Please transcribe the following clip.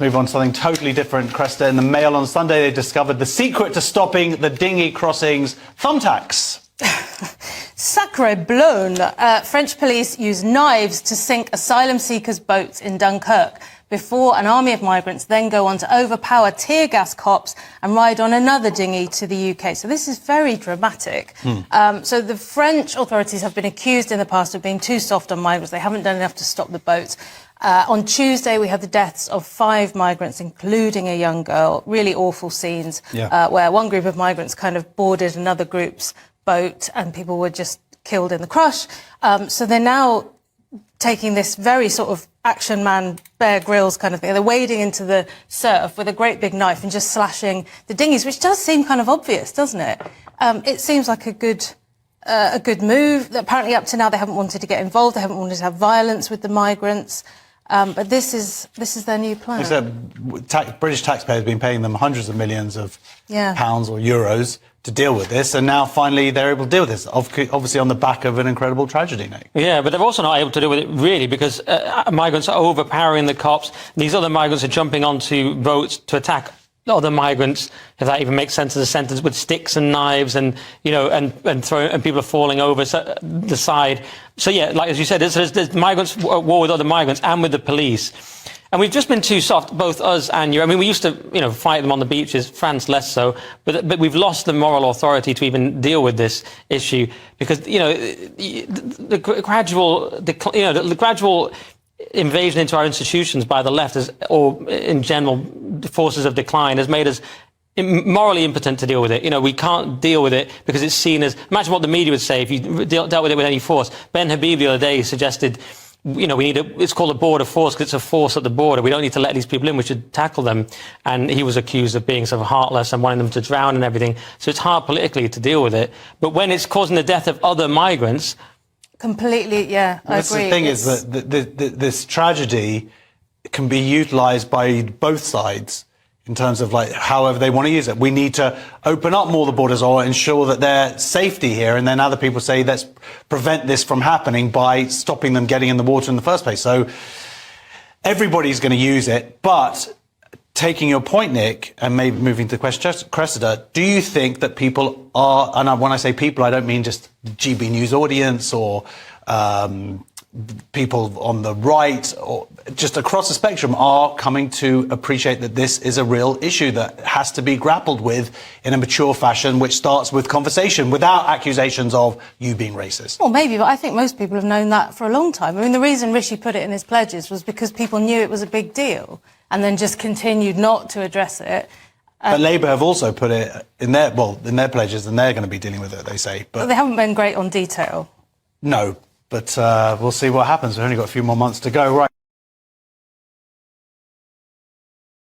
Move on to something totally different. Cresta, in the Mail on Sunday, they discovered the secret to stopping the dinghy crossings: thumbtacks. Sacre bleu! French police use knives to sink asylum seekers' boats in Dunkirk before an army of migrants then go on to overpower tear gas cops and ride on another dinghy to the UK. So this is very dramatic. So the French authorities have been accused in the past of being too soft on migrants. They haven't done enough to stop the boats. On Tuesday, we had the deaths of 5 migrants, including a young girl. Really awful scenes where one group of migrants kind of boarded another group's boat and people were just killed in the crush. So they're now taking this very sort of action man, Bear Grylls kind of thing. They're wading into the surf with a great big knife and just slashing the dinghies, which does seem kind of obvious, doesn't it? It seems like a good move. Apparently, up to now, they haven't wanted to get involved. They haven't wanted to have violence with the migrants. But this is their new plan. Except British taxpayers have been paying them hundreds of millions of pounds or euros to deal with this, and now finally they're able to deal with this, obviously on the back of an incredible tragedy, Nick. Yeah, but they're also not able to deal with it, really, because migrants are overpowering the cops. These other migrants are jumping onto boats to attack other migrants, if that even makes sense as a sentence, with sticks and knives, and and people are falling over the side. So yeah, like as you said, there's migrants at war with other migrants and with the police. And we've just been too soft, both us and you. I mean, we used to, fight them on the beaches, France less so, but we've lost the moral authority to even deal with this issue because, the gradual invasion into our institutions by the left, or in general, forces of decline, has made us morally impotent to deal with it. We can't deal with it because it's seen as, imagine what the media would say if you dealt with it with any force. Ben Habib the other day suggested, it's called a border force because it's a force at the border. We don't need to let these people in. We should tackle them. And he was accused of being sort of heartless and wanting them to drown and everything. So it's hard politically to deal with it. But when it's causing the death of other migrants... Completely, I agree. The thing is that this tragedy can be utilised by both sides in terms of however they want to use it. We need to open up more the borders or ensure that there's safety here, and then other people say let's prevent this from happening by stopping them getting in the water in the first place. So everybody's going to use it, but taking your point, Nick, and maybe moving to Cressida, do you think that people are, and when I say people, I don't mean just the GB News audience or people on the right, or just across the spectrum, are coming to appreciate that this is a real issue that has to be grappled with in a mature fashion, which starts with conversation without accusations of you being racist? Well, maybe, but I think most people have known that for a long time. I mean, the reason Rishi put it in his pledges was because people knew it was a big deal and then just continued not to address it. But Labour have also put it in their pledges, and they're going to be dealing with it, they say. But they haven't been great on detail. No. But we'll see what happens. We've only got a few more months to go. Right.